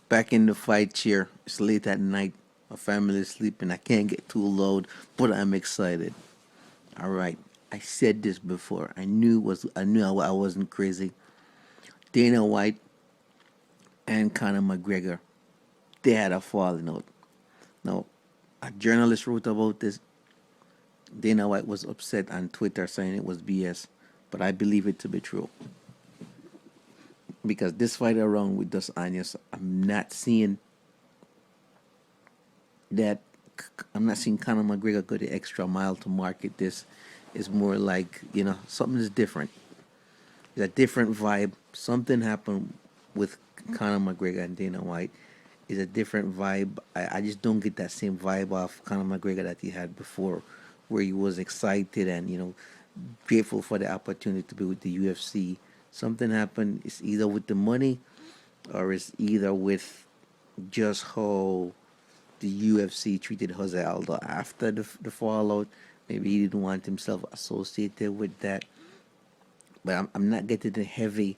Back in the fight chair. It's late at night. My family is sleeping. I can't get too loud, but I'm excited. All right. I said this before. I wasn't crazy. Dana White and Conor McGregor, they had a falling out. Now, a journalist wrote about this. Dana White was upset on Twitter saying it was BS, but I believe it to be true because this fight around with Dos Anjos, I'm not seeing that. I'm not seeing Conor McGregor go the extra mile to market this. It's more like something is different. It's a different vibe. Something happened with Conor McGregor and Dana White. It's a different vibe. I just don't get that same vibe off Conor McGregor that he had before, where he was excited and grateful for the opportunity to be with the UFC. Something happened. It's either with the money, or it's either with just how the UFC treated Jose Aldo after the fallout. Maybe he didn't want himself associated with that. But I'm not getting the heavy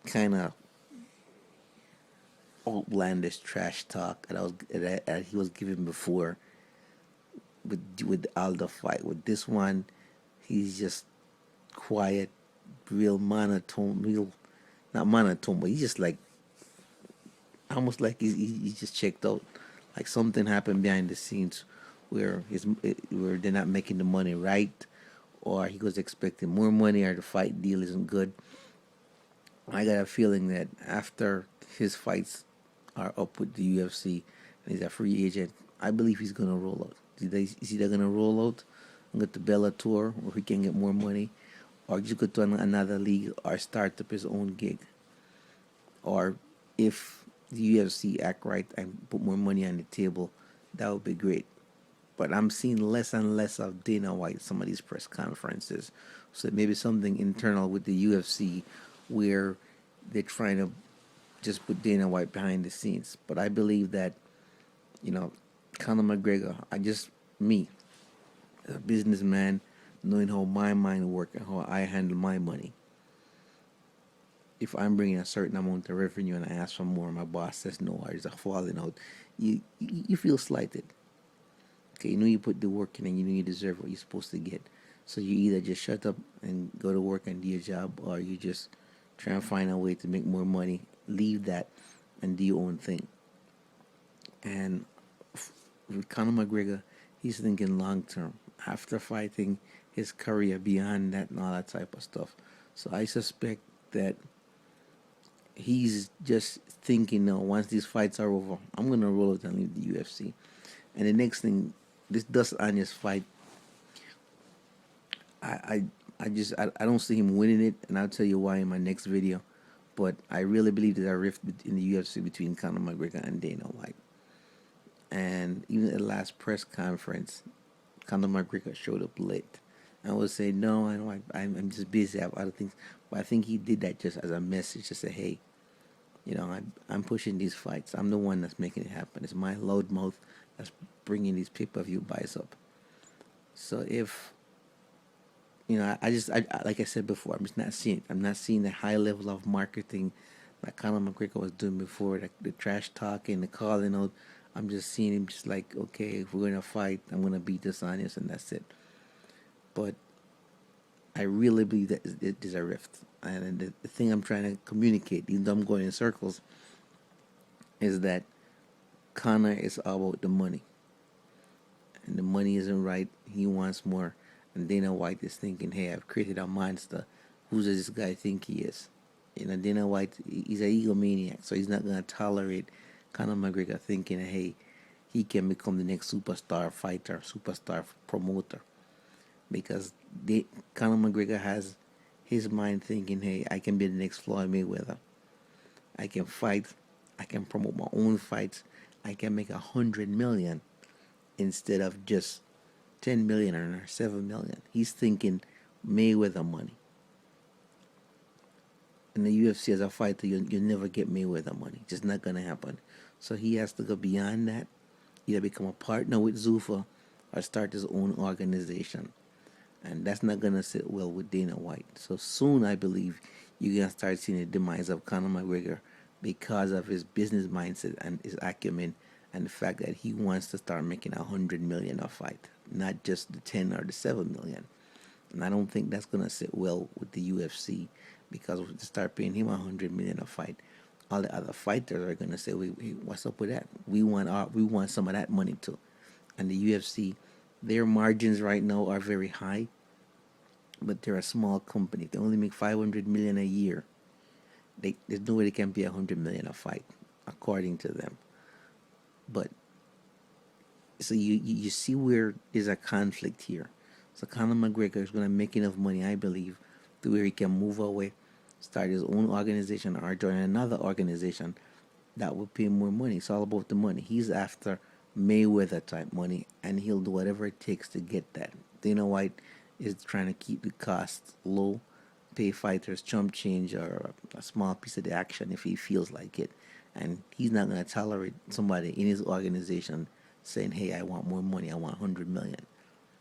kind of outlandish trash talk that he was giving before with the Aldo fight. With this one, he's just quiet, real monotone, real not monotone, but he's just like almost like he's just checked out. Like something happened behind the scenes where they're not making the money right, or he was expecting more money, or the fight deal isn't good. I got a feeling that after his fights are up with the UFC and he's a free agent, I believe he's gonna roll out. Is either gonna roll out and go to Bellator where he can get more money, or just go to another league or start up his own gig. Or if the UFC act right and put more money on the table, that would be great. But I'm seeing less and less of Dana White some of these press conferences. So maybe something internal with the UFC where they're trying to just put Dana White behind the scenes. But I believe that, Conor McGregor, me, as a businessman, knowing how my mind works and how I handle my money. If I'm bringing a certain amount of revenue and I ask for more, my boss says no, or there's a falling out, you feel slighted. Okay, you put the work in and you deserve what you're supposed to get. So you either just shut up and go to work and do your job, or you just try and find a way to make more money, leave that, and do your own thing. And with Conor McGregor, he's thinking long term. After fighting his career beyond that and all that type of stuff. So I suspect that he's just thinking, no, once these fights are over, I'm gonna roll it and leave the UFC. And the next thing, this Dos Anjos fight, I I don't see him winning it, and I'll tell you why in my next video. But I really believe there's a rift in the UFC between Conor McGregor and Dana White. And even at the last press conference, Conor McGregor showed up late. I would say, no, I don't, I'm just busy. I have other things. But I think he did that just as a message to say, hey, I'm pushing these fights. I'm the one that's making it happen. It's my loud mouth that's bringing these pay-per-view buys up. So if like I said before, I'm just not seeing it. I'm not seeing the high level of marketing that Conor McGregor was doing before, the trash talking, the calling out. I'm just seeing him just like, okay, if we're gonna fight, I'm gonna beat this Anjos, and that's it. But I really believe that there's a rift, and the thing I'm trying to communicate, even though I'm going in circles, is that Conor is all about the money, and the money isn't right. He wants more. And Dana White is thinking, hey, I've created a monster. Who does this guy think he is? Dana White, he's an egomaniac, so he's not going to tolerate Conor McGregor thinking, hey, he can become the next superstar fighter, superstar promoter. Because Conor McGregor has his mind thinking, hey, I can be the next Floyd Mayweather. I can fight. I can promote my own fights. I can make 100 million instead of just 10 million or 7 million. He's thinking Mayweather money. In the UFC as a fighter, you'll never get Mayweather money. Just not gonna happen. So he has to go beyond that. Either become a partner with Zuffa or start his own organization. And that's not gonna sit well with Dana White. So soon I believe you're gonna start seeing the demise of Conor McGregor because of his business mindset and his acumen, and the fact that he wants to start making 100 million a fight, not just the 10 or the 7 million. And I don't think that's gonna sit well with the UFC, because if they start paying him 100 million a fight, all the other fighters are gonna say, what's up with that? We want some of that money too." And the UFC, their margins right now are very high, but they're a small company. They only make 500 million a year. There's no way they can pay 100 million a fight, according to them. But so you see where there's a conflict here. So Conor McGregor is going to make enough money, I believe, to where he can move away, start his own organization, or join another organization that will pay more money. It's all about the money. He's after Mayweather type money, and he'll do whatever it takes to get that. Dana White is trying to keep the costs low, pay fighters chump change or a small piece of the action if he feels like it. And he's not going to tolerate somebody in his organization saying, "Hey, I want more money. I want 100 million."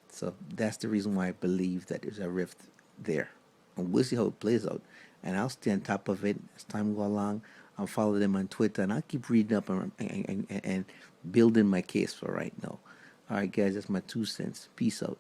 So that's the reason why I believe that there's a rift there. And we'll see how it plays out. And I'll stay on top of it as time go along. I'll follow them on Twitter, and I'll keep reading up and building my case for right now. All right, guys, that's my 2 cents. Peace out.